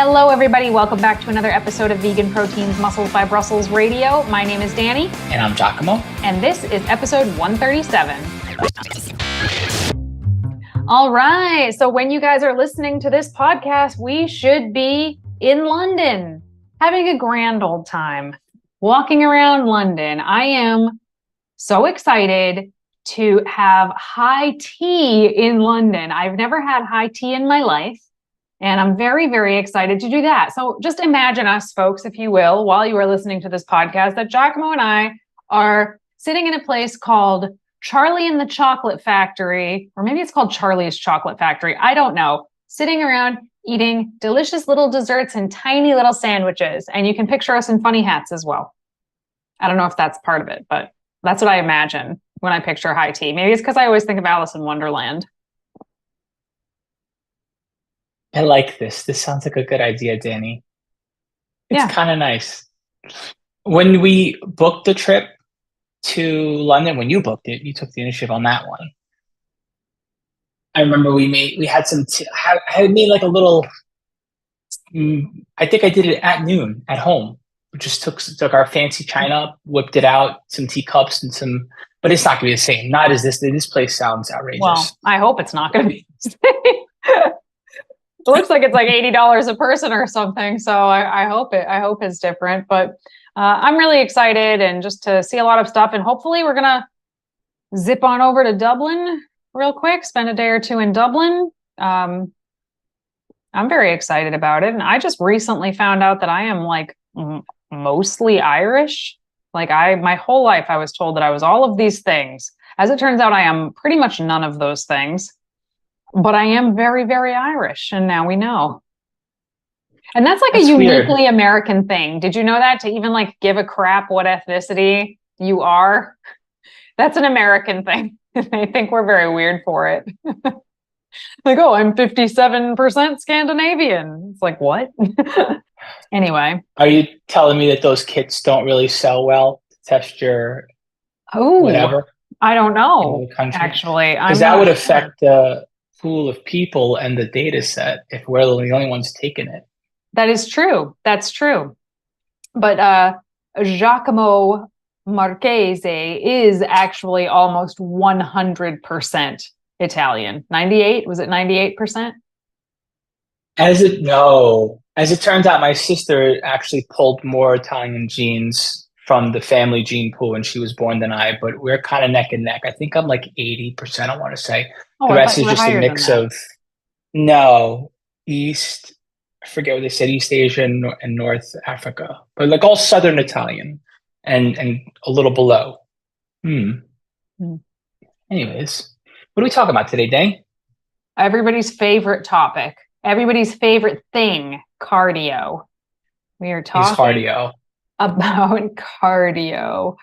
Hello, everybody. Welcome back to another episode of Vegan Proteins Muscles by Brussels Radio. My name is Danny. And I'm 𝐃𝐨𝐧'𝐭. And this is episode 137. All right. So when you guys are listening to this podcast, we should be in London, having a grand old time, walking around London. I am so excited to have high tea in London. I've never had high tea in my life. And I'm very, very excited to do that. So just imagine us, folks, if you will, while you are listening to this podcast, that 𝐃𝐿 and I are sitting in a place called Charlie and the Chocolate Factory, or maybe it's called Charlie's Chocolate Factory. I don't know. Sitting around eating delicious little desserts and tiny little sandwiches. And you can picture us in funny hats as well. I don't know if that's part of it, but that's what I imagine when I picture high tea. Maybe it's because I always think of Alice in Wonderland. I like this. This sounds like a good idea, Danny. It's kind of nice. When we booked the trip to London, when you booked it, you took the initiative on that one. I remember we had some, I had made like a little, I think I did it at noon at home. We just took our fancy china, whipped it out, some teacups and some, but it's not gonna be the same. Not as this place sounds outrageous. Well, I hope it's not gonna be the same. It looks like it's like $80 a person or something. So I hope it's different, but I'm really excited and just to see a lot of stuff. And hopefully we're going to zip on over to Dublin real quick, spend a day or two in Dublin. I'm very excited about it. And I just recently found out that I am like mostly Irish. Like my whole life, I was told that I was all of these things. As it turns out, I am pretty much none of those things. But I am very, very Irish, and now we know. And that's like a uniquely weird American thing. Did you know that? To even like give a crap what ethnicity you are? That's an American thing. They think we're very weird for it. Like, oh, I'm 57% Scandinavian. It's like, what? Anyway. Are you telling me that those kits don't really sell well to test your whatever? I don't know, actually. Because that would affect the pool of people and the data set if we're the only ones taking it. That is true. That's true. But 𝐷𝐾𝐿 Marchese is actually almost 100% Italian. 98? Was it 98%? As it turns out, my sister actually pulled more Italian genes from the family gene pool when she was born than I, but we're kind of neck and neck. I think I'm like 80%, I want to say. The rest is just a mix of, East, I forget what they said, East Asia and North Africa, but like all Southern Italian and a little below. Anyways, what are we talking about today, Dang? Everybody's favorite topic, everybody's favorite thing, cardio. We are talking about cardio.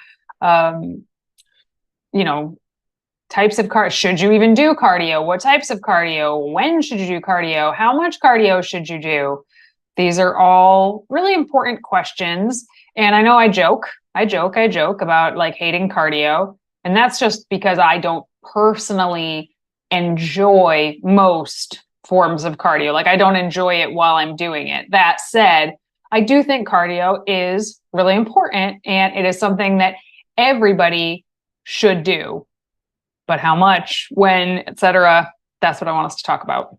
Types of cardio. Should you even do cardio? What types of cardio? When should you do cardio? How much cardio should you do? These are all really important questions. And I know I joke about like hating cardio. And that's just because I don't personally enjoy most forms of cardio. Like I don't enjoy it while I'm doing it. That said, I do think cardio is really important and it is something that everybody should do. But how much, when, etc., that's what I want us to talk about.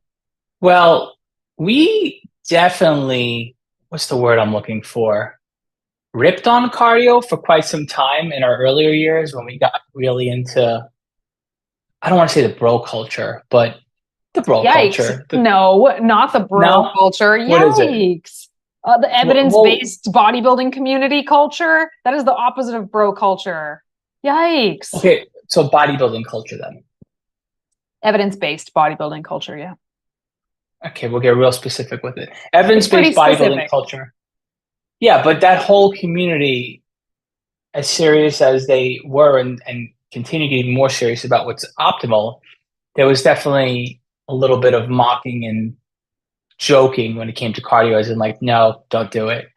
Well, we definitely, what's the word I'm looking for? Ripped on cardio for quite some time in our earlier years when we got really into, I don't want to say the bro culture, but the bro culture. No, not the bro culture. Yikes. What is it? The evidence-based bodybuilding community culture. That is the opposite of bro culture. Yikes. Okay. So bodybuilding culture then. Evidence-based bodybuilding culture, yeah. Okay, we'll get real specific with it. Evidence-based bodybuilding culture. Yeah, but that whole community, as serious as they were and continue to be more serious about what's optimal, there was definitely a little bit of mocking and joking when it came to cardio, as in like, no, don't do it.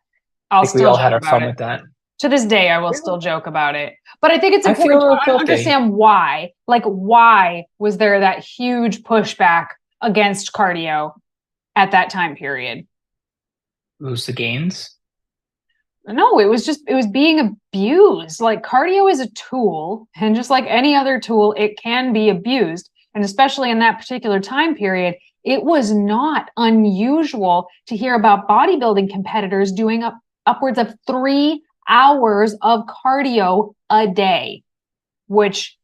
I think we all had our fun with that. To this day, I will still joke about it. But I think it's important to understand why. Like, why was there that huge pushback against cardio at that time period? lose the gains? No, it was being abused. Like cardio is a tool, and just like any other tool, it can be abused. And especially in that particular time period, it was not unusual to hear about bodybuilding competitors doing upwards of 3 hours of cardio a day, which,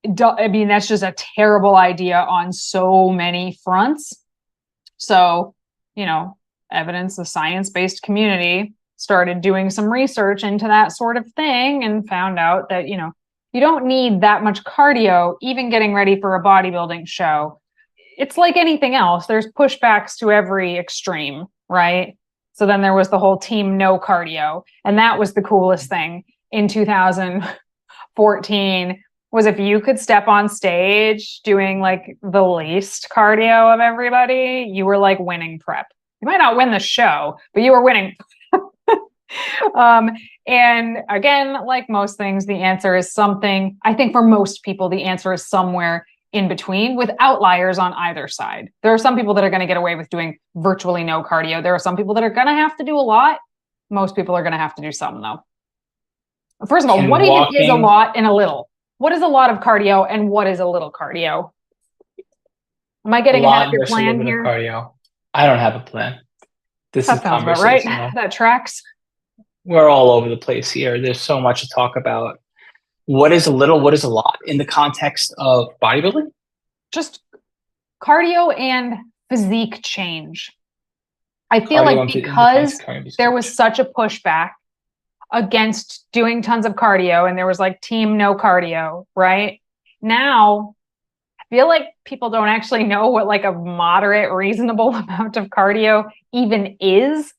I mean, that's just a terrible idea on so many fronts. So, evidence, the science-based community started doing some research into that sort of thing and found out that, you don't need that much cardio, even getting ready for a bodybuilding show. It's like anything else. There's pushbacks to every extreme, right? So then there was the whole team no cardio. And that was the coolest thing in 2014 was if you could step on stage doing like the least cardio of everybody, you were like winning prep. You might not win the show, but you were winning. And again, like most things, the answer is something, I think for most people, the answer is somewhere in between with outliers on either side. There are some people that are going to get away with doing virtually no cardio. There are some people that are going to have to do a lot. Most people are going to have to do some though. First of all, what even is a lot and a little? What is a lot of cardio and what is a little cardio? Am I getting ahead of your plan here? Cardio. I don't have a plan. This is conversation. Right. That tracks. We're all over the place here. There's so much to talk about. What is a little, what is a lot in the context of bodybuilding? Just cardio and physique change. I feel like because there was such a pushback against doing tons of cardio and there was like team no cardio, right? Now, I feel like people don't actually know what like a moderate, reasonable amount of cardio even is.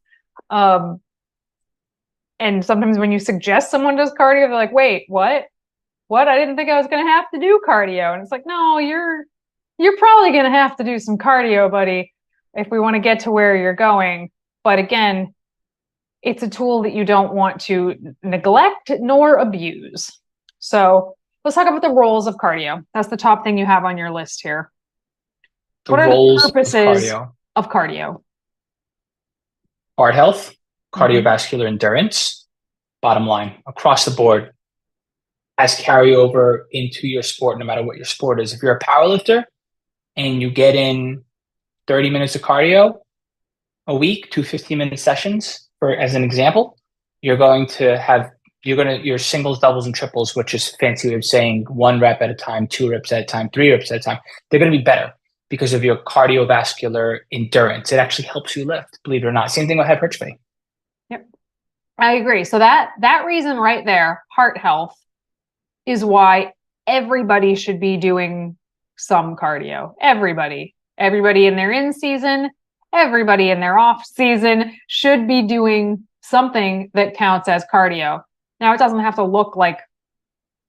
And sometimes when you suggest someone does cardio, they're like, wait, what? What? I didn't think I was going to have to do cardio. And it's like, no, you're probably going to have to do some cardio, buddy, if we want to get to where you're going. But again, it's a tool that you don't want to neglect nor abuse. So let's talk about the roles of cardio. That's the top thing you have on your list here. What are the purposes of cardio? Heart health. Cardiovascular endurance, bottom line, across the board, has carryover into your sport, no matter what your sport is. If you're a powerlifter and you get in 30 minutes of cardio a week, 2 15-minute sessions, as an example, you're going to have, your singles, doubles, and triples, which is fancy way of saying 1 rep at a time, 2 reps at a time, 3 reps at a time. They're going to be better because of your cardiovascular endurance. It actually helps you lift, believe it or not. Same thing with hypertrophy. I agree. So that reason right there, heart health, is why everybody should be doing some cardio. Everybody in their in season, everybody in their off season should be doing something that counts as cardio. Now, it doesn't have to look like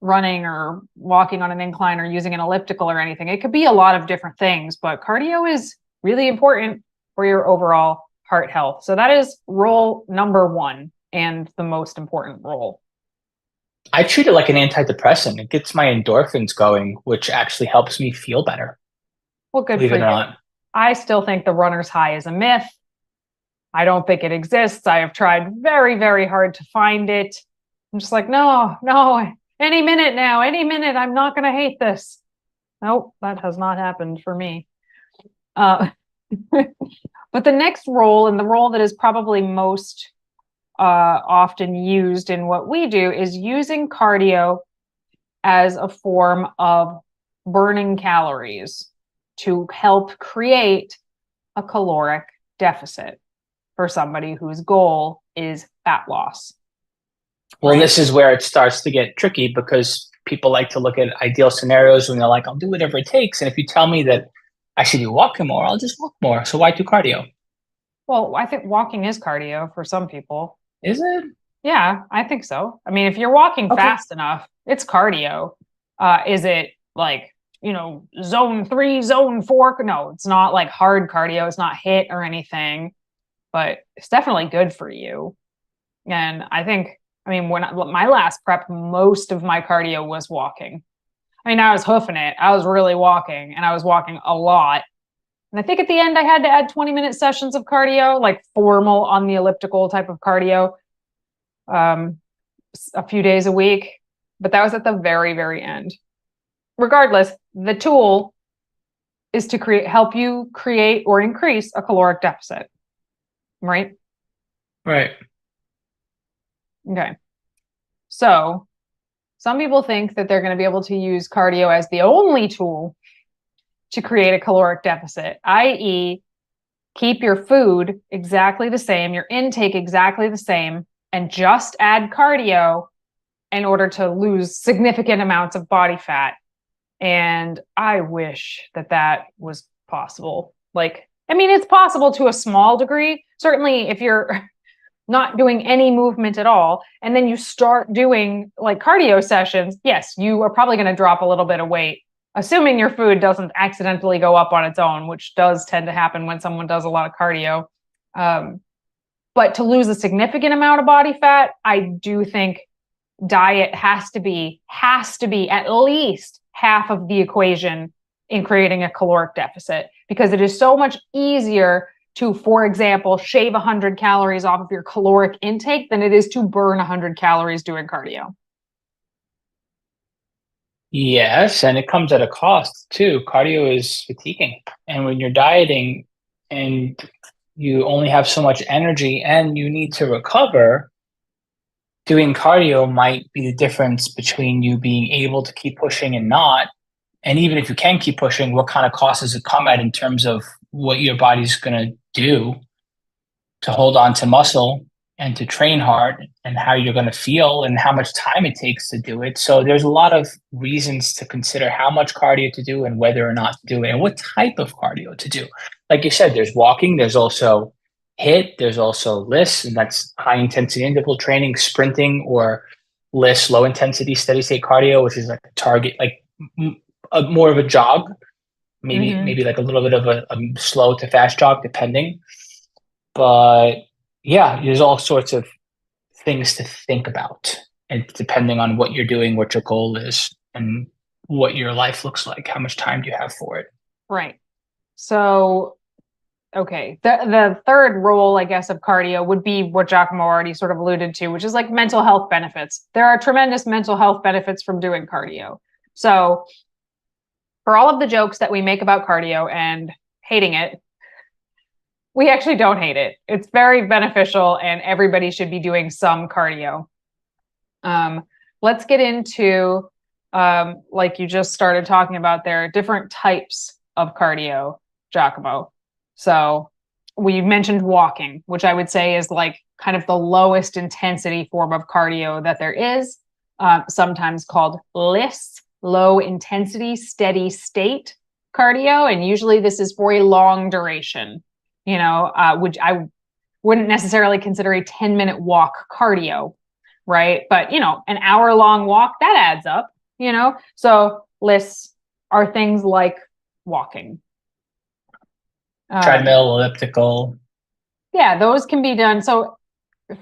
running or walking on an incline or using an elliptical or anything. It could be a lot of different things, but cardio is really important for your overall heart health. So that is role number 1. And the most important role. I treat it like an antidepressant. It gets my endorphins going, which actually helps me feel better. Well, good for you. I still think the runner's high is a myth. I don't think it exists. I have tried very, very hard to find it. I'm just like, no, any minute now, any minute, I'm not going to hate this. Nope, that has not happened for me. But the next role, and the role that is probably most often used in what we do, is using cardio as a form of burning calories to help create a caloric deficit for somebody whose goal is fat loss. Well, this is where it starts to get tricky because people like to look at ideal scenarios when they're like, I'll do whatever it takes. And if you tell me that I should be walking more, I'll just walk more. So why do cardio? Well, I think walking is cardio for some people. Is it? Yeah, I think so. I mean, if you're walking fast enough, it's cardio. Is it like, zone 3, zone 4? No, it's not like hard cardio. It's not HIIT or anything, but it's definitely good for you. And I think, when my last prep, most of my cardio was walking. I was hoofing it. I was really walking, and I was walking a lot. And I think at the end, I had to add 20-minute sessions of cardio, like formal on the elliptical type of cardio, a few days a week. But that was at the very, very end. Regardless, the tool is to help you create or increase a caloric deficit, right? Right. Okay. So some people think that they're going to be able to use cardio as the only tool to create a caloric deficit, i.e., keep your food exactly the same, your intake exactly the same, and just add cardio in order to lose significant amounts of body fat. And I wish that that was possible. Like, I mean, it's possible to a small degree. Certainly, if you're not doing any movement at all, and then you start doing like cardio sessions, yes, you are probably going to drop a little bit of weight, assuming your food doesn't accidentally go up on its own, which does tend to happen when someone does a lot of cardio. But to lose a significant amount of body fat, I do think diet has to be at least half of the equation in creating a caloric deficit, because it is so much easier to, for example, shave 100 calories off of your caloric intake than it is to burn 100 calories doing cardio. Yes, and it comes at a cost too. Cardio is fatiguing. And when you're dieting and you only have so much energy and you need to recover, doing cardio might be the difference between you being able to keep pushing and not. And even if you can keep pushing, what kind of cost does it come at in terms of what your body's going to do to hold on to muscle and to train hard, and how you're going to feel and how much time it takes to do it. So there's a lot of reasons to consider how much cardio to do and whether or not to do it and what type of cardio to do. Like you said, there's walking, there's also HIIT, there's also LISS, and that's high intensity interval training, sprinting, or LISS, low intensity steady state cardio, which is like a target, like more of a jog, maybe like a little bit of a slow to fast jog, depending. But yeah, there's all sorts of things to think about, and depending on what you're doing, what your goal is, and what your life looks like, how much time do you have for it? Right. So, okay, the third role, I guess, of cardio would be what Giacomo already sort of alluded to, which is like mental health benefits. There are tremendous mental health benefits from doing cardio. So for all of the jokes that we make about cardio and hating it, we actually don't hate it. It's very beneficial, and everybody should be doing some cardio. Let's get into, like you just started talking about, there are different types of cardio, Giacomo. So we mentioned walking, which I would say is like kind of the lowest intensity form of cardio that there is, sometimes called LISS, low intensity steady state cardio. And usually this is for a long duration. Which I wouldn't necessarily consider a 10-minute walk cardio, right? But, an hour-long walk, that adds up, So lists are things like walking. Treadmill, elliptical. Yeah, those can be done. So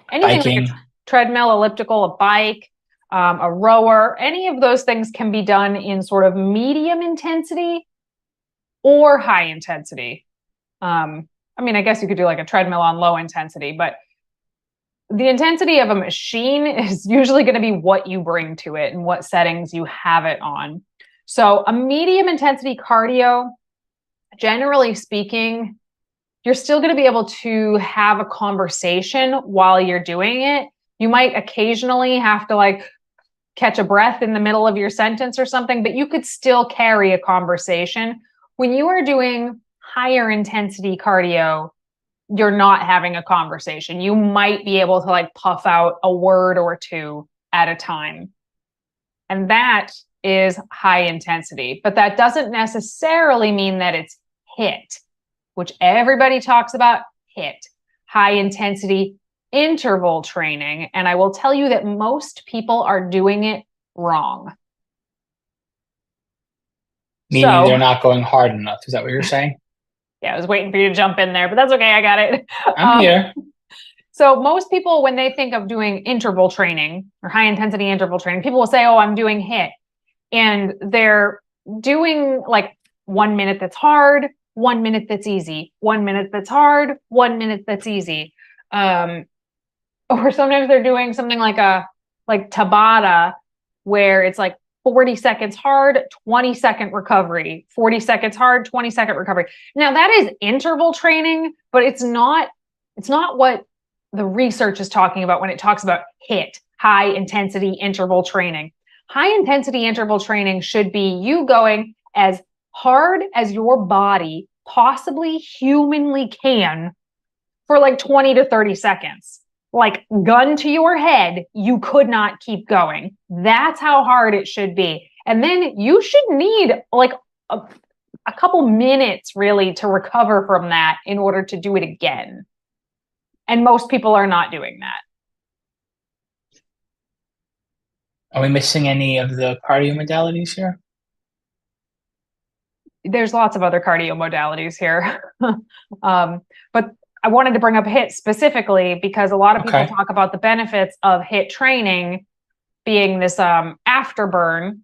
anything biking, like a treadmill, elliptical, a bike, a rower, any of those things can be done in sort of medium intensity or high intensity. I guess you could do like a treadmill on low intensity, but the intensity of a machine is usually going to be what you bring to it and what settings you have it on. So a medium intensity cardio, generally speaking, you're still going to be able to have a conversation while you're doing it. You might occasionally have to like catch a breath in the middle of your sentence or something, but you could still carry a conversation. When you are doing higher intensity cardio, you're not having a conversation. You might be able to like puff out a word or two at a time. And that is high intensity, but that doesn't necessarily mean that it's HIIT, which everybody talks about. HIIT, high intensity interval training. And I will tell you that most people are doing it wrong. Meaning they're not going hard enough. Is that what you're saying? Yeah, I was waiting for you to jump in there, but that's okay. I got it. I'm here. So most people, when they think of doing interval training or high intensity interval training, people will say, oh, I'm doing HIIT. And they're doing like 1 minute that's hard, 1 minute that's easy, 1 minute that's hard, 1 minute that's easy. Or sometimes they're doing something like Tabata, where it's like 40 seconds hard, 20-second recovery, 40 seconds hard, 20-second recovery. Now that is interval training, but it's not what the research is talking about when it talks about HIIT, high intensity interval training. High intensity interval training should be you going as hard as your body possibly humanly can for like 20 to 30 seconds. Like gun to your head, you could not keep going. That's how hard it should be. And then you should need like a couple minutes really to recover from that in order to do it again. And most people are not doing that. Are we missing any of the cardio modalities here? There's lots of other cardio modalities here. But I wanted to bring up HIIT specifically because a lot of people talk about the benefits of HIIT training being this afterburn.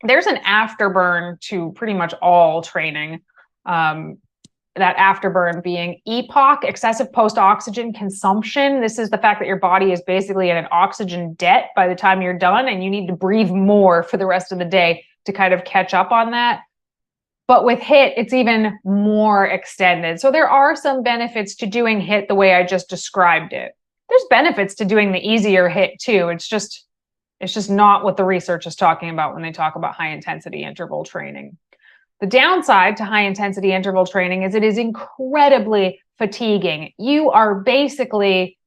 There's an afterburn to pretty much all training. That afterburn being EPOC, excessive post-oxygen consumption. This is the fact that your body is basically in an oxygen debt by the time you're done, and you need to breathe more for the rest of the day to kind of catch up on that. But with HIIT, it's even more extended. So there are some benefits to doing HIIT the way I just described it. There's benefits to doing the easier HIIT too. It's just not what the research is talking about when they talk about high intensity interval training. The downside to high intensity interval training is it is incredibly fatiguing. You are basically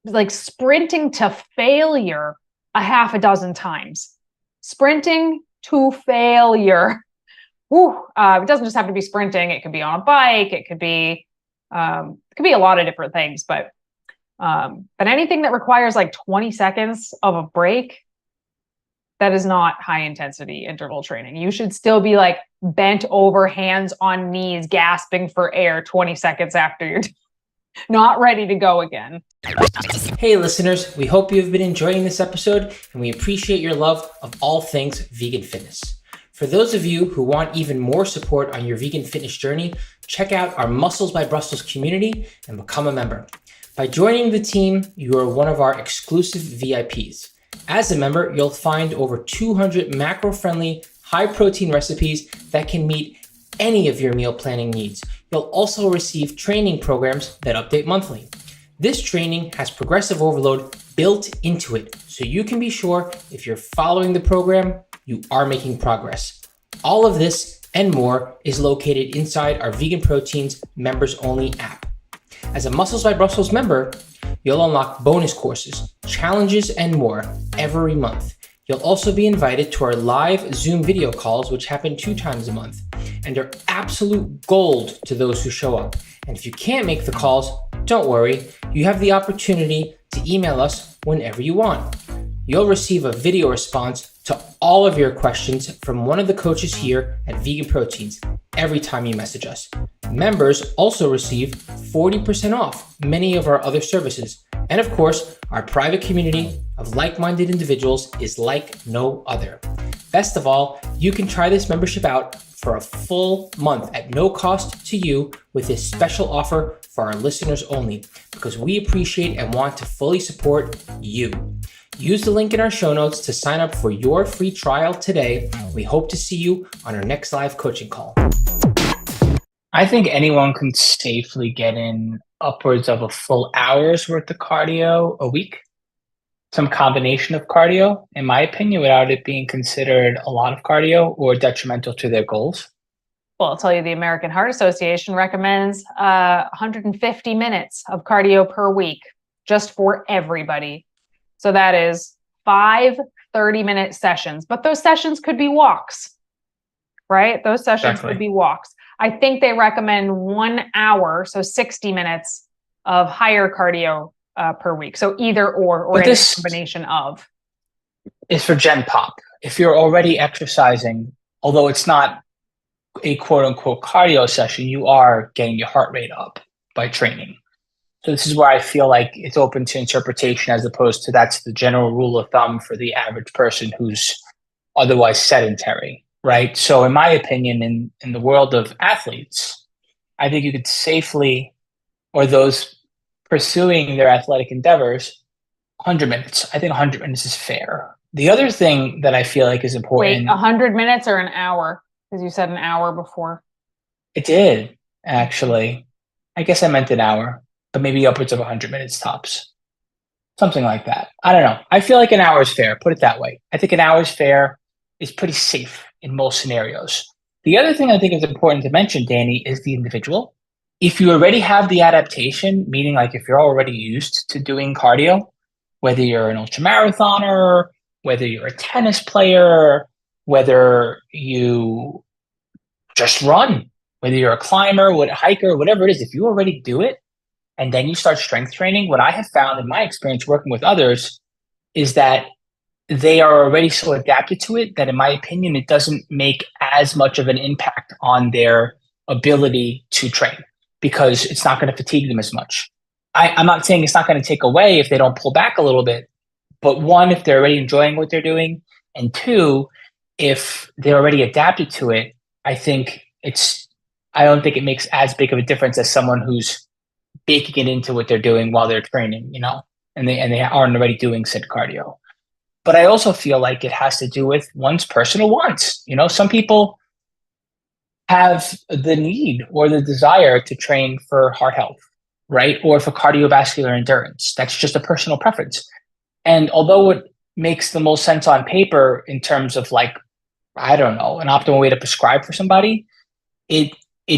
like sprinting to failure a half a dozen times. Sprinting to failure. It doesn't just have to be sprinting. It could be on a bike. It could be a lot of different things. But anything that requires like 20 seconds of a break, that is not high intensity interval training. You should still be like bent over, hands on knees, gasping for air 20 seconds after you're not ready to go again. Hey listeners, we hope you've been enjoying this episode and we appreciate your love of all things vegan fitness. For those of you who want even more support on your vegan fitness journey, check out our Muscles by Brussels community and become a member. By joining the team, you are one of our exclusive VIPs. As a member, you'll find over 200 macro-friendly, high-protein recipes that can meet any of your meal planning needs. You'll also receive training programs that update monthly. This training has progressive overload built into it, so you can be sure if you're following the program, you are making progress. All of this and more is located inside our VeganProteins members-only app. As a Muscles by Brussels member, you'll unlock bonus courses, challenges, and more every month. You'll also be invited to our live Zoom video calls, which happen 2 times a month, and are absolute gold to those who show up. And if you can't make the calls, don't worry, you have the opportunity to email us whenever you want. You'll receive a video response to all of your questions from one of the coaches here at VeganProteins every time you message us. Members also receive 40% off many of our other services. And of course, our private community of like-minded individuals is like no other. Best of all, you can try this membership out for a full month at no cost to you with this special offer for our listeners only, because we appreciate and want to fully support you. Use the link in our show notes to sign up for your free trial today. We hope to see you on our next live coaching call. I think anyone can safely get in upwards of a full hour's worth of cardio a week. Some combination of cardio, in my opinion, without it being considered a lot of cardio or detrimental to their goals. Well, I'll tell you, the American Heart Association recommends 150 minutes of cardio per week, just for everybody. So that is 5 30-minute sessions, but those sessions could be walks, right? Those sessions could be walks. I think they recommend 1 hour, so 60 minutes of higher cardio per week. So either or a combination of. Is for Gen Pop. If you're already exercising, although it's not a quote unquote cardio session, you are getting your heart rate up by training. So this is where I feel like it's open to interpretation as opposed to that's the general rule of thumb for the average person who's otherwise sedentary, right? So in my opinion, in the world of athletes, I think you could safely, or those pursuing their athletic endeavors, 100 minutes. I think 100 minutes is fair. The other thing that I feel like is important. Wait, 100 minutes or an hour? Because you said an hour before. It did, actually. I guess I meant an hour, but maybe upwards of 100 minutes tops. Something like that. I don't know. I feel like an hour is fair. Put it that way. I think an hour is fair, is pretty safe in most scenarios. The other thing I think is important to mention, Danny, is the individual. If you already have the adaptation, meaning like if you're already used to doing cardio, whether you're an ultramarathoner, whether you're a tennis player, whether you just run, whether you're a climber, a hiker, whatever it is, if you already do it and then you start strength training, what I have found in my experience working with others is that they are already so adapted to it that, in my opinion, it doesn't make as much of an impact on their ability to train because it's not going to fatigue them as much. I'm not saying it's not going to take away if they don't pull back a little bit, but one, if they're already enjoying what they're doing, and two, if they're already adapted to it, I don't think it makes as big of a difference as someone who's baking it into what they're doing while they're training, and they aren't already doing said cardio. But I also feel like it has to do with one's personal wants. Some people have the need or the desire to train for heart health, right? Or for cardiovascular endurance. That's just a personal preference. And although it makes the most sense on paper in terms of like, I don't know, an optimal way to prescribe for somebody, it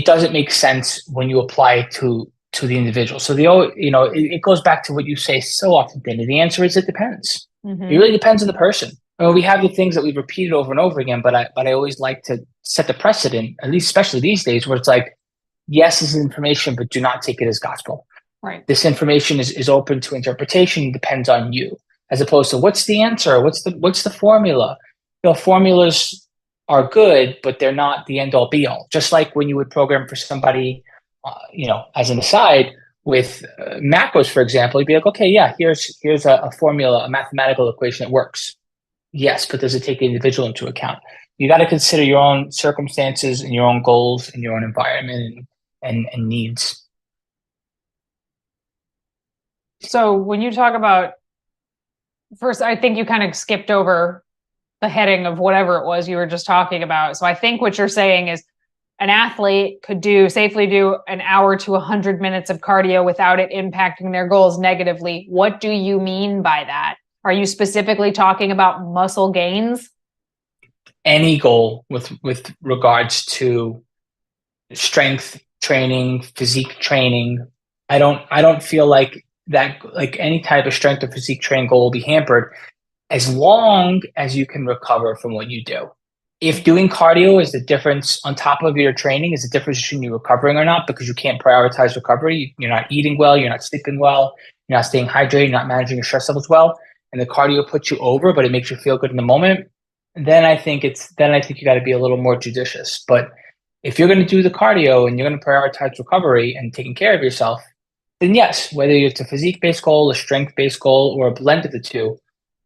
doesn't make sense when you apply it to the individual. So it goes back to what you say so often, Danny. The answer is it depends. Mm-hmm. It really depends on the person. I mean, we have the things that we've repeated over and over again, but I always like to set the precedent, at least especially these days, where it's like, yes, this is information, but do not take it as gospel. Right. This information is open to interpretation, depends on you, as opposed to what's the answer, what's the formula. Formulas are good, but they're not the end all be all. Just like when you would program for somebody, as an aside, with macros, for example, you'd be like, okay, yeah, here's a formula, a mathematical equation that works. Yes, but does it take the individual into account? You got to consider your own circumstances and your own goals and your own environment and needs. So when you talk about, first, I think you kind of skipped over the heading of whatever it was you were just talking about. So I think what you're saying is an athlete could safely do an hour to 100 minutes of cardio without it impacting their goals negatively. What do you mean by that? Are you specifically talking about muscle gains? Any goal with regards to strength training, physique training. I don't feel like that, like any type of strength or physique training goal will be hampered as long as you can recover from what you do. If doing cardio is the difference on top of your training, is the difference between you recovering or not, because you can't prioritize recovery, you're not eating well, you're not sleeping well, you're not staying hydrated, you're not managing your stress levels well, and the cardio puts you over, but it makes you feel good in the moment, then I think you got to be a little more judicious. But if you're going to do the cardio and you're going to prioritize recovery and taking care of yourself, then yes, whether it's a physique-based goal, a strength-based goal, or a blend of the two,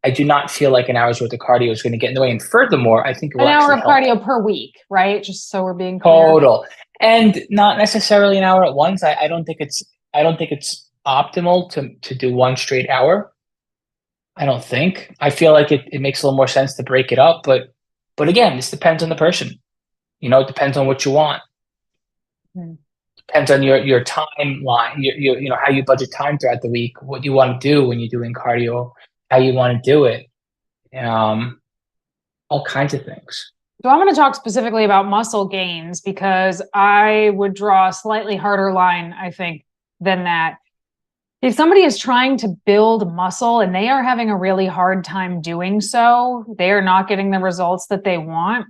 I do not feel like an hour's worth of cardio is going to get in the way. And furthermore, I think it will an hour of help. cardio per week, right? Just so we're being clear. Total, and not necessarily an hour at once. I don't think it's optimal to do one straight hour. I don't think. I feel like it makes a little more sense to break it up. But again, this depends on the person. It depends on what you want. Depends on your timeline, your how you budget time throughout the week, what you want to do when you're doing cardio, how you want to do it, all kinds of things. So I'm going to talk specifically about muscle gains because I would draw a slightly harder line, I think, than that. If somebody is trying to build muscle and they are having a really hard time doing so, they are not getting the results that they want.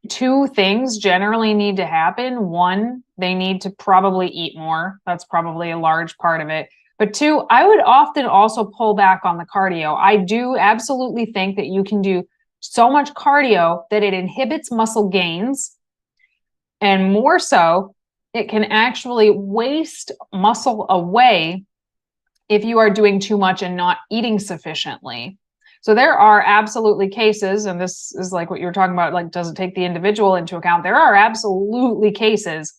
Two things generally need to happen. One, they need to probably eat more. That's probably a large part of it. But two, I would often also pull back on the cardio. I do absolutely think that you can do so much cardio that it inhibits muscle gains. And more so, it can actually waste muscle away if you are doing too much and not eating sufficiently. So there are absolutely cases, and this is like what you were talking about, like, does it take the individual into account? There are absolutely cases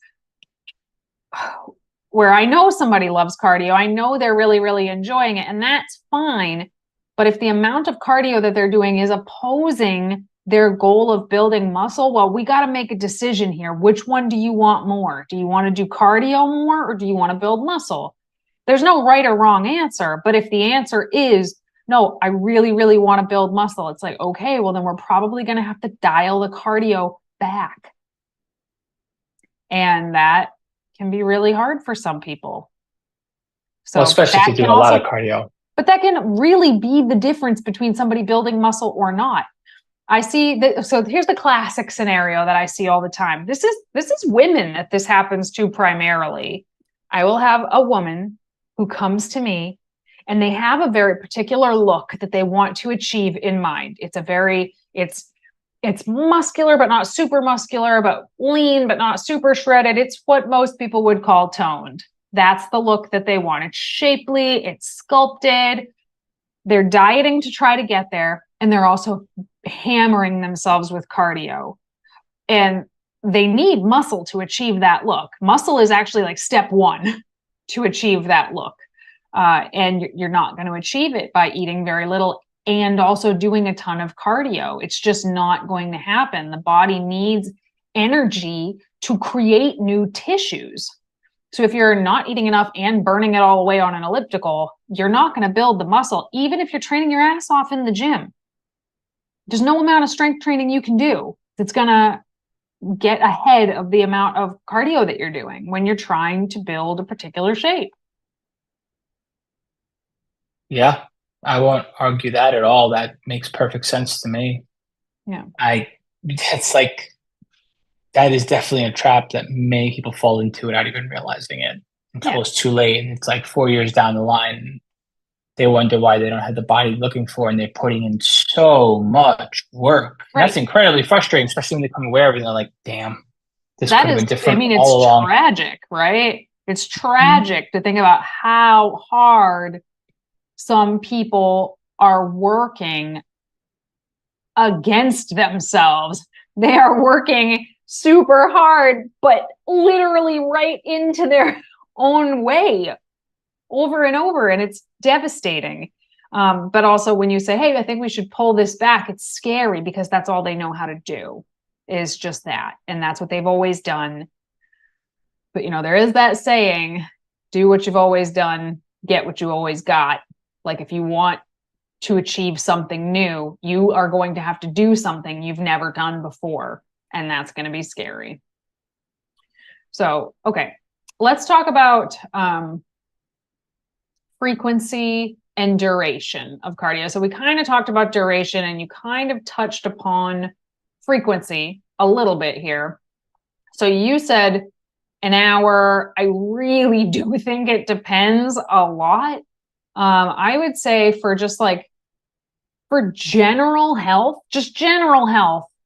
where I know somebody loves cardio, I know they're really, really enjoying it, and that's fine. But if the amount of cardio that they're doing is opposing their goal of building muscle, well, we got to make a decision here. Which one do you want more? Do you want to do cardio more, or do you want to build muscle? There's no right or wrong answer. But if the answer is, no, I really, really want to build muscle, it's like, okay, well, then we're probably going to have to dial the cardio back. And that can be really hard for some people. So, well, especially if you do a lot of cardio. But that can really be the difference between somebody building muscle or not. I see that. So here's the classic scenario that I see all the time. This is women that this happens to primarily. I will have a woman who comes to me and they have a very particular look that they want to achieve in mind. It's muscular, but not super muscular, but lean, but not super shredded. It's what most people would call toned. That's the look that they want. It's shapely, it's sculpted. They're dieting to try to get there. And they're also hammering themselves with cardio. And they need muscle to achieve that look. Muscle is actually like step one to achieve that look. And you're not going to achieve it by eating very little and also doing a ton of cardio. It's just not going to happen. The body needs energy to create new tissues. So if you're not eating enough and burning it all away on an elliptical, you're not going to build the muscle, even if you're training your ass off in the gym. There's no amount of strength training you can do that's going to get ahead of the amount of cardio that you're doing when you're trying to build a particular shape. Yeah, I won't argue that at all. That makes perfect sense to me. Yeah. That is definitely a trap that many people fall into without even realizing it until it's too late. And it's like 4 years down the line, they wonder why they don't have the body looking for, and they're putting in so much work. Right. That's incredibly frustrating, especially when they come aware of it. They're like, damn, this could have been different all along. It's tragic, right? It's tragic to think about how hard some people are working against themselves. They are working super hard, but literally right into their own way over and over. And it's devastating. But also when you say, hey, I think we should pull this back, it's scary because that's all they know how to do is just that. And that's what they've always done. But, there is that saying, do what you've always done, get what you always got. Like if you want to achieve something new, you are going to have to do something you've never done before. And that's going to be scary. So, okay, let's talk about frequency and duration of cardio. So we kind of talked about duration and you kind of touched upon frequency a little bit here. So you said an hour. I really do think it depends a lot. I would say for general health,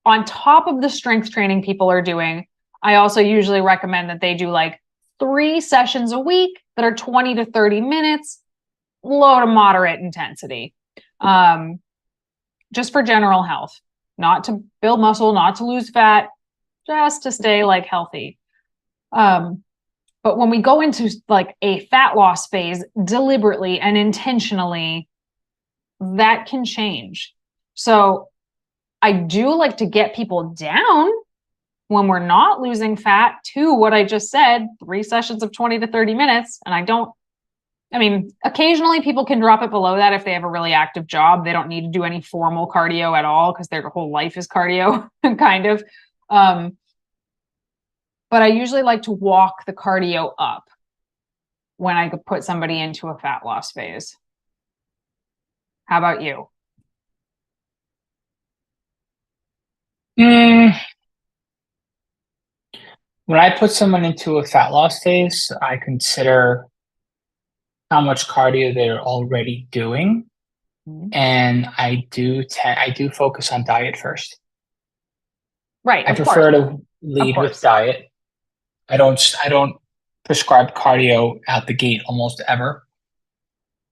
on top of the strength training people are doing, I also usually recommend that they do like 3 sessions a week that are 20 to 30 minutes, low to moderate intensity, just for general health, not to build muscle, not to lose fat, just to stay like healthy. But when we go into like a fat loss phase deliberately and intentionally, that can change. So I do like to get people down when we're not losing fat to what I just said, 3 sessions of 20 to 30 minutes. And occasionally people can drop it below that if they have a really active job. They don't need to do any formal cardio at all because their whole life is cardio, kind of. But I usually like to walk the cardio up when I could put somebody into a fat loss phase. How about you? When I put someone into a fat loss phase, I consider how much cardio they're already doing. And I do focus on diet first. Right. I prefer to lead with diet. I don't prescribe cardio out the gate almost ever,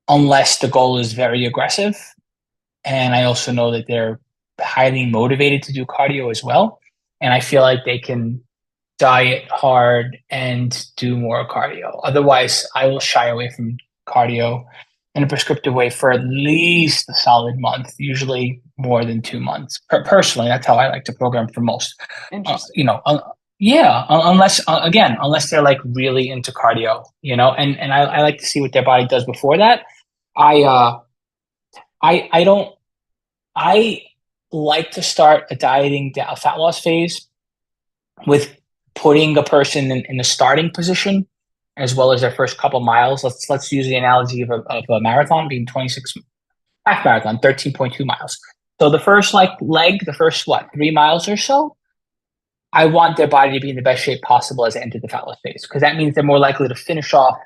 unless the goal is very aggressive. And I also know that they're highly motivated to do cardio as well. And I feel like they can diet hard and do more cardio. Otherwise, I will shy away from cardio in a prescriptive way for at least a solid month, usually more than 2 months. Personally, that's how I like to program for most. Interesting. Unless they're like really into cardio, and I like to see what their body does before that. I like to start a fat loss phase with putting a person in the starting position as well as their first couple miles. Let's use the analogy of a marathon being 26 half marathon, 13.2 miles. So the first leg, the first 3 miles or so, I want their body to be in the best shape possible as they enter the fat loss phase, because that means they're more likely to finish off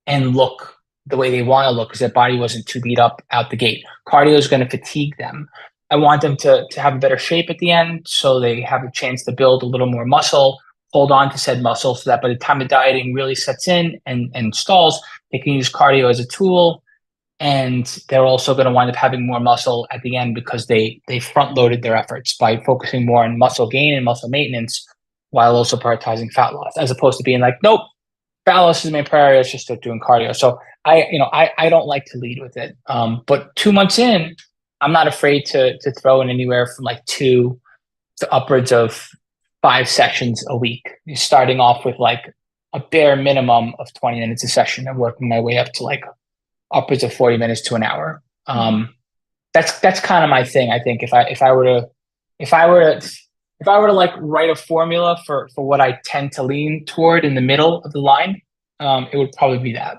and look the way they want to look because their body wasn't too beat up out the gate. Cardio is going to fatigue them. I want them to have a better shape at the end so they have a chance to build a little more muscle, hold on to said muscle so that by the time the dieting really sets in and stalls, they can use cardio as a tool. And they're also going to wind up having more muscle at the end because they front-loaded their efforts by focusing more on muscle gain and muscle maintenance while also prioritizing fat loss, as opposed to being like, nope, fat loss is my priority, let's just start doing cardio. So I don't like to lead with it. But 2 months in, I'm not afraid to throw in anywhere from 2 to upwards of 5 sessions a week, starting off with a bare minimum of 20 minutes a session and working my way up to upwards of 40 minutes to an hour. That's kind of my thing. I think if I were to write a formula for what I tend to lean toward in the middle of the line, it would probably be that.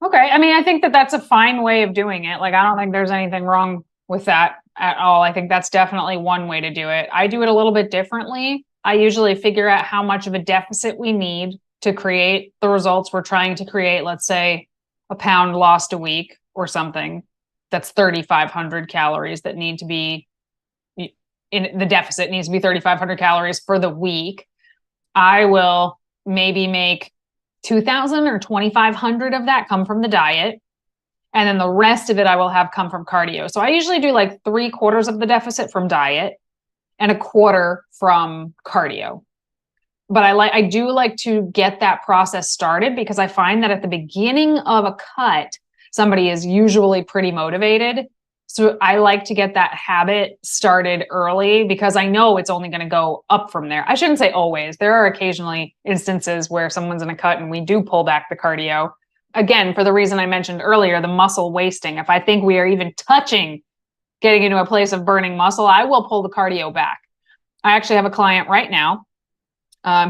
Okay. I mean, I think that's a fine way of doing it. I don't think there's anything wrong with that at all. I think that's definitely one way to do it. I do it a little bit differently. I usually figure out how much of a deficit we need to create the results we're trying to create. Let's say a pound lost a week or something. That's 3,500 calories that need to be in the deficit, needs to be 3,500 calories for the week. I will maybe make 2,000 or 2,500 of that come from the diet. And then the rest of it I will have come from cardio. So I usually do 3/4 of the deficit from diet and 1/4 from cardio. But I do like to get that process started because I find that at the beginning of a cut, somebody is usually pretty motivated. So I like to get that habit started early because I know it's only going to go up from there. I shouldn't say always. There are occasionally instances where someone's in a cut and we do pull back the cardio. Again, for the reason I mentioned earlier, the muscle wasting. If I think we are even touching getting into a place of burning muscle, I will pull the cardio back. I actually have a client right now.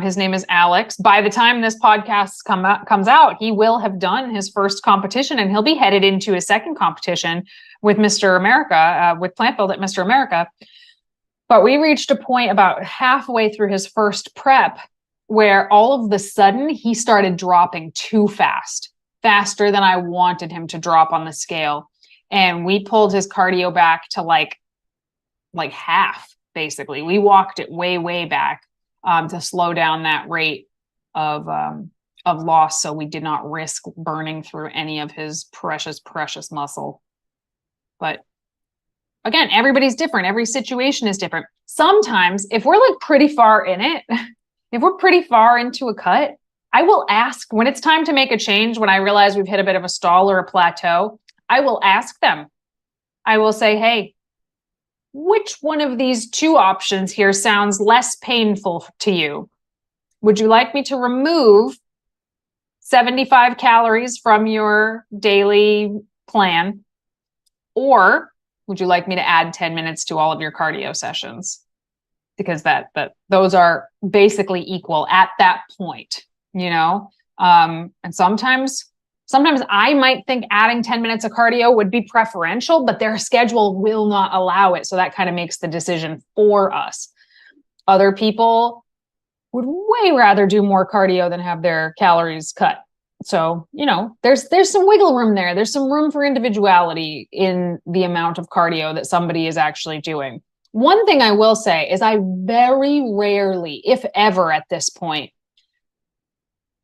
His name is Alex. By the time this podcast comes out, he will have done his first competition and he'll be headed into his second competition with Mr. America, with Plant Build at Mr. America. But we reached a point about halfway through his first prep where all of the sudden he started dropping too fast, faster than I wanted him to drop on the scale. And we pulled his cardio back to like half, basically. We walked it way, way back. To slow down that rate of loss, so we did not risk burning through any of his precious muscle. But again, everybody's different. Every situation is different. Sometimes, if we're pretty far in it, if we're pretty far into a cut, I will ask when it's time to make a change. When I realize we've hit a bit of a stall or a plateau, I will ask them. I will say, "Hey, which one of these 2 options here sounds less painful to you? Would you like me to remove 75 calories from your daily plan? Or would you like me to add 10 minutes to all of your cardio sessions?" Because those are basically equal at that point, and sometimes I might think adding 10 minutes of cardio would be preferential, but their schedule will not allow it. So that kind of makes the decision for us. Other people would way rather do more cardio than have their calories cut. So, there's some wiggle room there. There's some room for individuality in the amount of cardio that somebody is actually doing. One thing I will say is I very rarely, if ever at this point,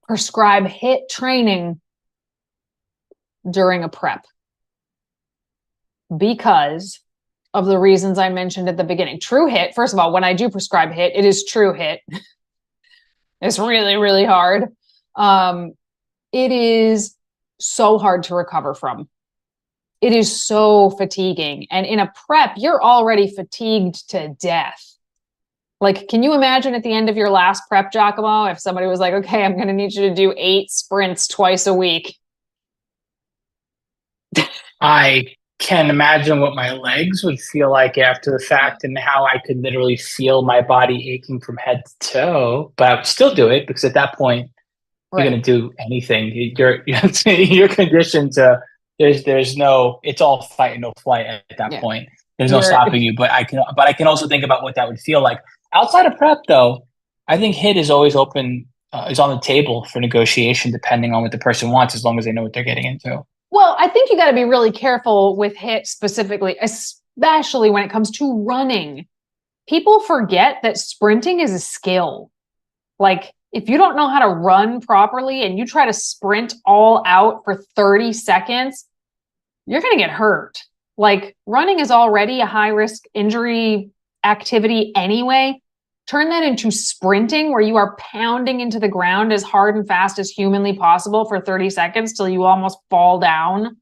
prescribe HIIT training during a prep because of the reasons I mentioned at the beginning. True HIIT, first of all, when I do prescribe HIIT, it is true HIIT. It's really, really hard. It is so hard to recover from. It is so fatiguing. And in a prep, you're already fatigued to death. Like, can you imagine at the end of your last prep, 𝐃𝐨𝐽, if somebody was like, okay, I'm going to need you to do 8 sprints twice a week? I can imagine what my legs would feel like after the fact and how I could literally feel my body aching from head to toe, but I would still do it because at that point, you're going to do anything. You're conditioned to, there's no, it's all fight and no flight at that point. There's no stopping you, but I can also think about what that would feel like. Outside of prep though, I think HIIT is always open, is on the table for negotiation depending on what the person wants, as long as they know what they're getting into. Well, I think you got to be really careful with HIIT specifically, especially when it comes to running. People forget that sprinting is a skill. Like, if you don't know how to run properly and you try to sprint all out for 30 seconds, you're going to get hurt. Like, running is already a high risk injury activity anyway. Turn that into sprinting where you are pounding into the ground as hard and fast as humanly possible for 30 seconds till you almost fall down.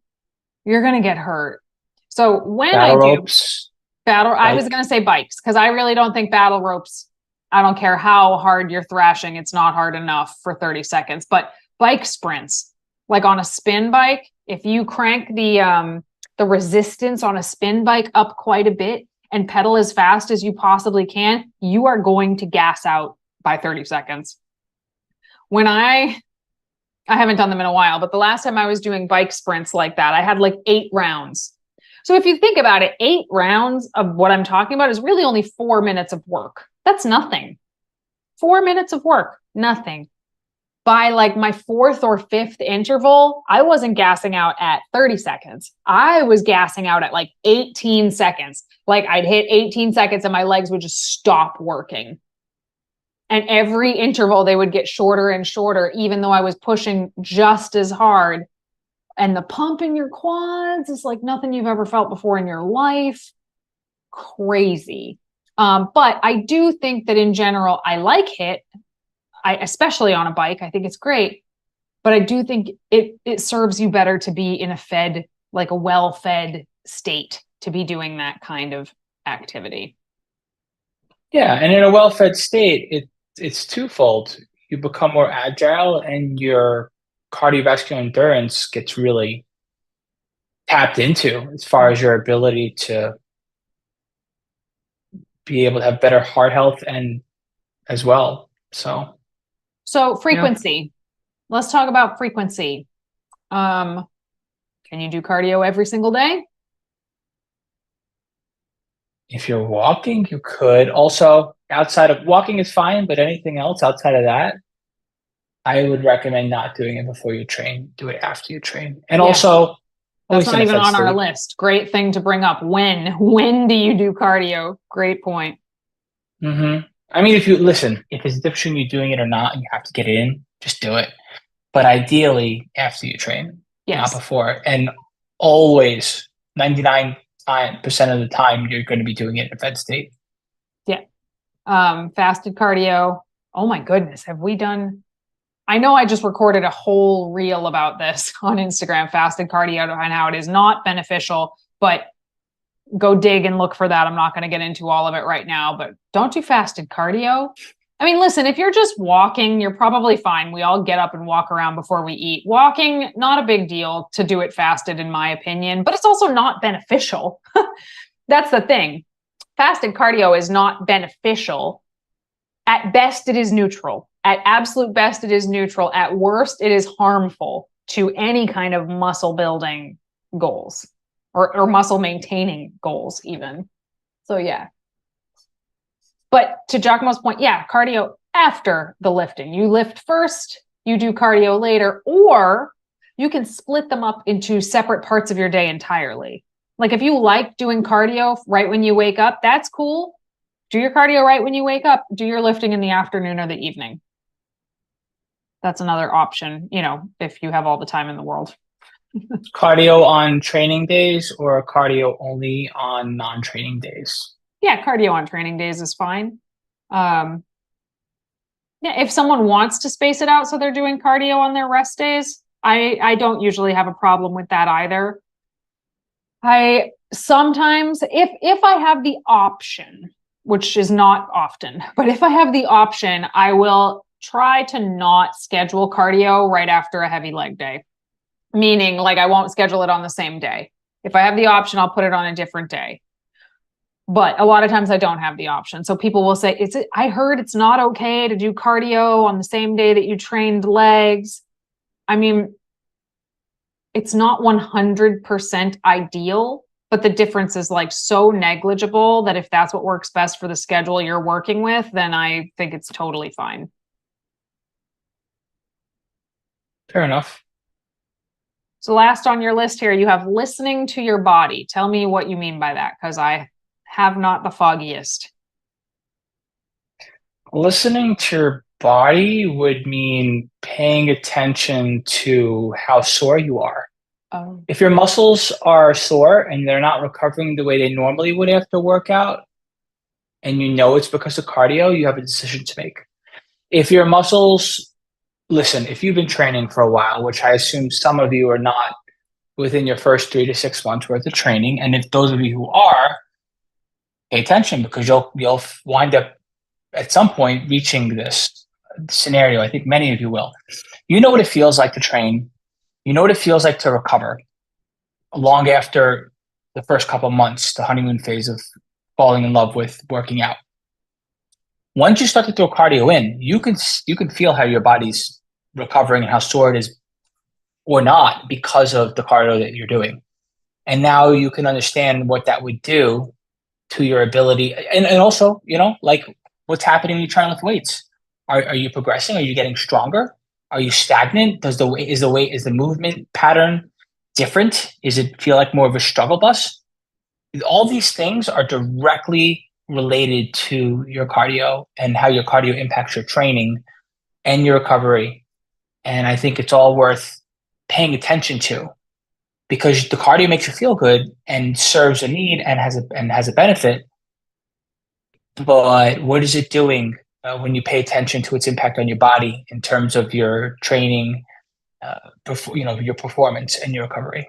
You're going to get hurt. So when I was going to say bikes, because I really don't think battle ropes, I don't care how hard you're thrashing, it's not hard enough for 30 seconds. But bike sprints, like on a spin bike, if you crank the resistance on a spin bike up quite a bit and pedal as fast as you possibly can, you are going to gas out by 30 seconds. When I haven't done them in a while, but the last time I was doing bike sprints like that, I had like 8 rounds. So if you think about it, 8 rounds of what I'm talking about is really only 4 minutes of work. That's nothing. 4 minutes of work, nothing. By like my 4th or 5th interval, I wasn't gassing out at 30 seconds. I was gassing out at like 18 seconds. Like, I'd hit 18 seconds and my legs would just stop working. And every interval, they would get shorter and shorter, even though I was pushing just as hard. And the pump in your quads is like nothing you've ever felt before in your life. Crazy. But I do think that in general, I like HIIT. Especially on a bike, I think it's great. But I do think it serves you better to be in a fed, like a well-fed state to be doing that kind of activity. Yeah, and in a well-fed state, it's twofold. You become more agile and your cardiovascular endurance gets really tapped into as far as your ability to be able to have better heart health and as well. So frequency. Yeah. Let's talk about frequency. Can you do cardio every single day? If you're walking, you could. Also, outside of walking is fine, but anything else outside of that, I would recommend not doing it before you train. Do it after you train. And also, that's not even on our list. Great thing to bring up. When do you do cardio? Great point. Mm-hmm. I mean, if it's different you doing it or not, and you have to get it in, just do it. But ideally, after you train, not before. And always, 99% of the time, you're going to be doing it in a fed state. Yeah. Fasted cardio. Oh my goodness. Have we done? I know I just recorded a whole reel about this on Instagram, fasted cardio, and how it is not beneficial, but go dig and look for that. I'm not going to get into all of it right now, but don't do fasted cardio. I mean, listen, if you're just walking, you're probably fine. We all get up and walk around before we eat. Walking, not a big deal to do it fasted, in my opinion, but it's also not beneficial. That's the thing. Fasted cardio is not beneficial. At best, it is neutral. At absolute best, it is neutral. At worst, it is harmful to any kind of muscle building goals or muscle maintaining goals even. So yeah. But to 𝐃𝐨𝐽's point, yeah, cardio after the lifting. You lift first, you do cardio later, or you can split them up into separate parts of your day entirely. Like if you like doing cardio right when you wake up, that's cool. Do your cardio right when you wake up. Do your lifting in the afternoon or the evening. That's another option, if you have all the time in the world. Cardio on training days or cardio only on non-training days? Yeah, cardio on training days is fine. Yeah, if someone wants to space it out so they're doing cardio on their rest days, I don't usually have a problem with that either. I sometimes, if I have the option, which is not often, but if I have the option, I will try to not schedule cardio right after a heavy leg day. Meaning, like, I won't schedule it on the same day. If I have the option, I'll put it on a different day. But a lot of times I don't have the option. So people will say, I heard it's not okay to do cardio on the same day that you trained legs. I mean, it's not 100% ideal, but the difference is like so negligible that if that's what works best for the schedule you're working with, then I think it's totally fine. Fair enough. So last on your list here, you have listening to your body. Tell me what you mean by that, because I have not the foggiest. Listening to your body would mean paying attention to how sore you are. If your muscles are sore and they're not recovering the way they normally would after workout, and you know it's because of cardio, you have a decision to make. If your muscles, listen, if you've been training for a while, which I assume some of you are not within your first 3 to 6 months worth of training, and if those of you who are, pay attention, because you'll wind up at some point reaching this scenario. I think many of you will. You know what it feels like to train. You know what it feels like to recover long after the first couple of months, the honeymoon phase of falling in love with working out. Once you start to throw cardio in, you can feel how your body's recovering and how sore it is or not because of the cardio that you're doing. And now you can understand what that would do to your ability. And also, you know, like what's happening when you try to lift weights. Are you progressing? Are you getting stronger? Are you stagnant? Is the movement pattern different? Is it feel like more of a struggle bus? All these things are directly related to your cardio and how your cardio impacts your training and your recovery. And I think it's all worth paying attention to, because the cardio makes you feel good and serves a need and has a benefit. But what is it doing when you pay attention to its impact on your body in terms of your training, your performance and your recovery?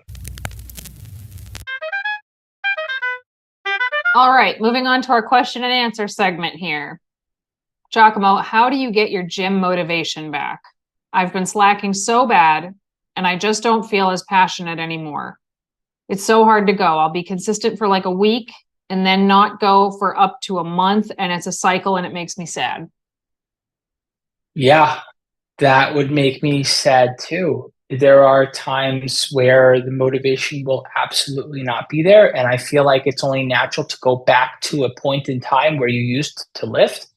All right, moving on to our question and answer segment here. Giacomo, how do you get your gym motivation back? I've been slacking so bad, and I just don't feel as passionate anymore. It's so hard to go. I'll be consistent for like a week and then not go for up to a month, and it's a cycle and it makes me sad. Yeah, that would make me sad too. There are times where the motivation will absolutely not be there. And I feel like it's only natural to go back to a point in time where you used to lift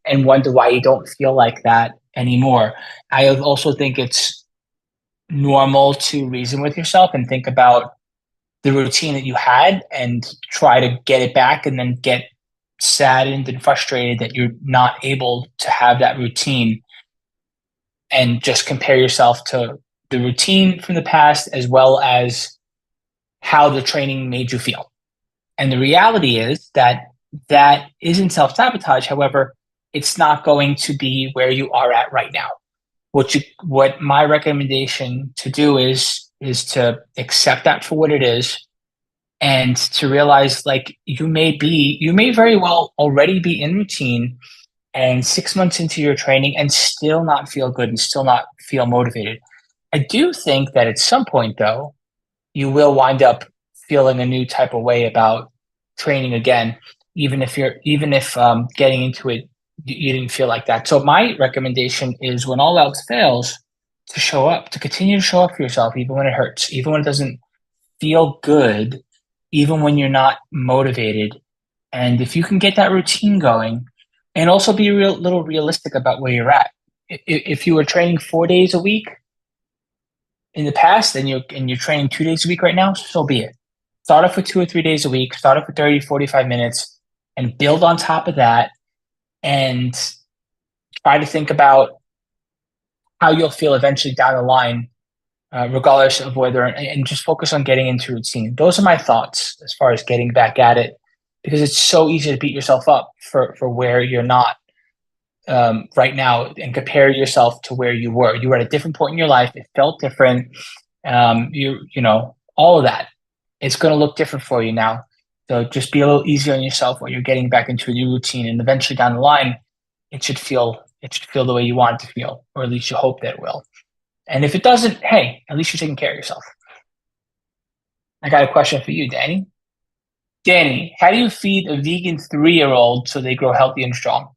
and wonder why you don't feel like that anymore. I also think it's normal to reason with yourself and think about the routine that you had and try to get it back, and then get saddened and frustrated that you're not able to have that routine, and just compare yourself to the routine from the past as well as how the training made you feel. And the reality is that that isn't self-sabotage. However, it's not going to be where you are at right now. What my recommendation to do is to accept that for what it is, and to realize, like, you may very well already be in routine and 6 months into your training and still not feel good and still not feel motivated. I do think that at some point, though, you will wind up feeling a new type of way about training again, even if getting into it, you didn't feel like that. So my recommendation is, when all else fails, to show up, to continue to show up for yourself, even when it hurts, even when it doesn't feel good, even when you're not motivated. And if you can get that routine going, and also be little realistic about where you're at. If you were training 4 days a week in the past, and you're training 2 days a week right now, so be it. Start off with 2 or 3 days a week, start off with 30, 45 minutes, and build on top of that, and try to think about how you'll feel eventually down the line, regardless of whether, and just focus on getting into routine. Those are my thoughts as far as getting back at it, because it's so easy to beat yourself up for where you're not right now and compare yourself to where you were. You were at a different point in your life. It felt different. You know, all of that. It's going to look different for you now. So just be a little easier on yourself while you're getting back into a new routine. And eventually down the line, it should feel the way you want it to feel, or at least you hope that it will. And if it doesn't, hey, at least you're taking care of yourself. I got a question for you, Danny. Danny, how do you feed a vegan 3-year-old so they grow healthy and strong?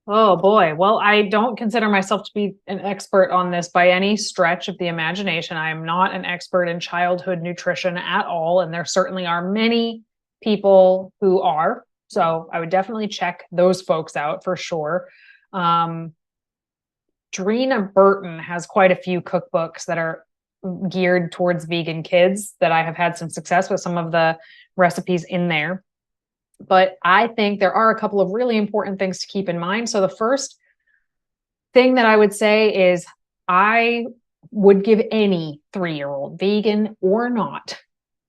Oh boy. Well, I don't consider myself to be an expert on this by any stretch of the imagination. I am not an expert in childhood nutrition at all. And there certainly are many people who are. So I would definitely check those folks out for sure. Drina Burton has quite a few cookbooks that are geared towards vegan kids that I have had some success with some of the recipes in there. But I think there are a couple of really important things to keep in mind. So the first thing that I would say is I would give any 3-year-old, vegan or not,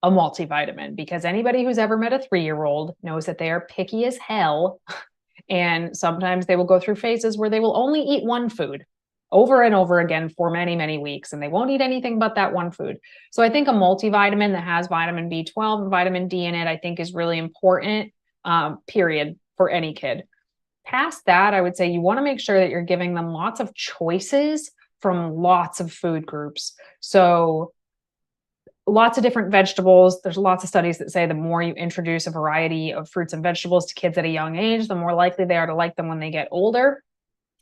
a multivitamin, because anybody who's ever met a 3-year-old knows that they are picky as hell. And sometimes they will go through phases where they will only eat one food over and over again for many, many weeks, and they won't eat anything but that one food. So I think a multivitamin that has vitamin B12 and vitamin D in it, I think is really important, period, for any kid. Past that, I would say you want to make sure that you're giving them lots of choices from lots of food groups. So lots of different vegetables. There's lots of studies that say the more you introduce a variety of fruits and vegetables to kids at a young age, the more likely they are to like them when they get older.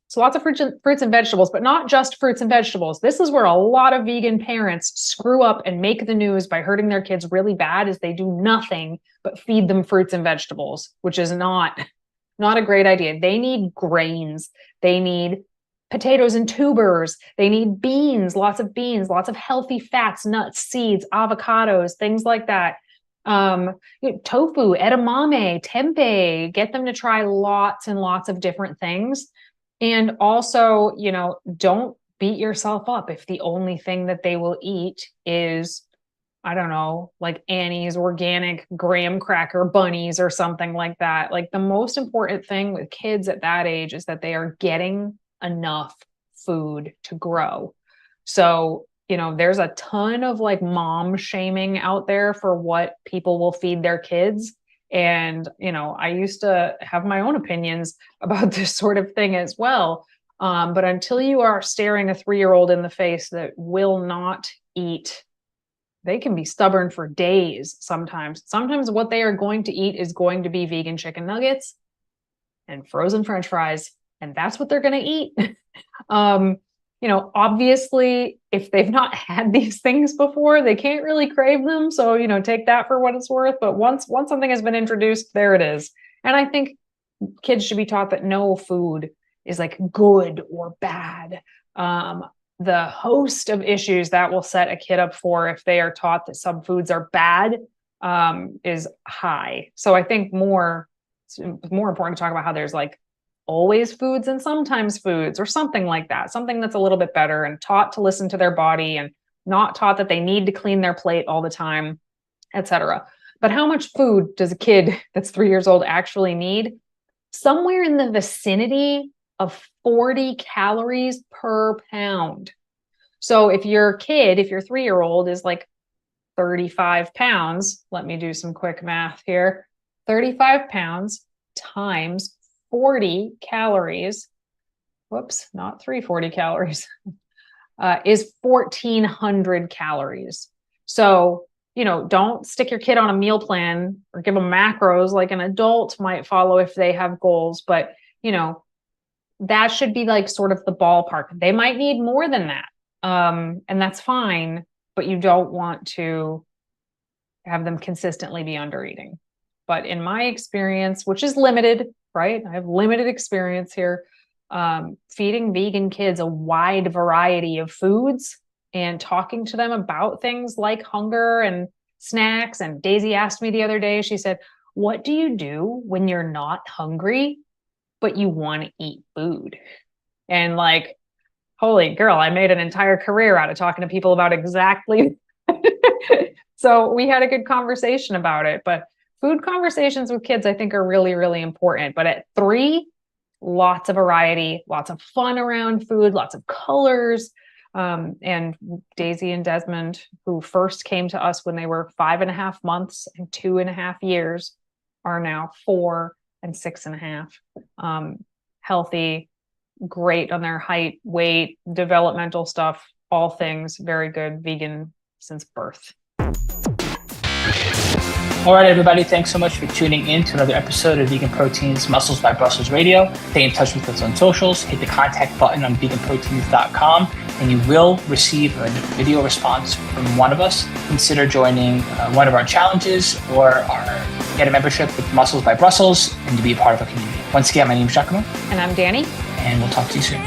So lots of fruits and vegetables, but not just fruits and vegetables. This is where a lot of vegan parents screw up and make the news by hurting their kids really bad, is they do nothing but feed them fruits and vegetables, which is not a great idea. They need grains. They need potatoes and tubers. They need beans, lots of healthy fats, nuts, seeds, avocados, things like that. Tofu, edamame, tempeh, get them to try lots and lots of different things. And also, don't beat yourself up if the only thing that they will eat is, I don't know, like Annie's organic graham cracker bunnies or something like that. Like, the most important thing with kids at that age is that they are getting enough food to grow. So, there's a ton of like mom shaming out there for what people will feed their kids. And, I used to have my own opinions about this sort of thing as well. But until you are staring a 3-year-old in the face that will not eat, they can be stubborn for days sometimes. Sometimes what they are going to eat is going to be vegan chicken nuggets and frozen French fries. And that's what they're going to eat. Obviously, if they've not had these things before, they can't really crave them. So, take that for what it's worth. But once something has been introduced, there it is. And I think kids should be taught that no food is like good or bad. The host of issues that will set a kid up for if they are taught that some foods are bad is high. So I think it's more important to talk about how there's like always foods and sometimes foods, or something like that, something that's a little bit better, and taught to listen to their body and not taught that they need to clean their plate all the time, etc. But how much food does a kid that's 3 years old actually need? Somewhere in the vicinity of 40 calories per pound. So if your 3-year-old is like 35 pounds, let me do some quick math here, 35 pounds times 40 calories, not 340 calories, is 1,400 calories. So, don't stick your kid on a meal plan or give them macros like an adult might follow if they have goals. But, that should be like sort of the ballpark. They might need more than that. And that's fine, but you don't want to have them consistently be under eating. But in my experience, which is limited, right? I have limited experience here, feeding vegan kids a wide variety of foods and talking to them about things like hunger and snacks. And Daisy asked me the other day, she said, what do you do when you're not hungry, but you want to eat food? And like, holy girl, I made an entire career out of talking to people about exactly. So we had a good conversation about it. But food conversations with kids, I think, are really, really important. But at 3, lots of variety, lots of fun around food, lots of colors. And Daisy and Desmond, who first came to us when they were 5.5 months and 2.5 years, are now 4 and 6.5. Healthy, great on their height, weight, developmental stuff, all things very good, vegan since birth. All right, everybody, thanks so much for tuning in to another episode of Vegan Proteins Muscles by Brussels Radio. Stay in touch with us on socials. Hit the contact button on veganproteins.com, and you will receive a video response from one of us. Consider joining one of our challenges or get a membership with Muscles by Brussels and to be a part of our community. Once again, my name is 𝐬𝐿𝐫𝐿, And I'm Danny. and we'll talk to you soon.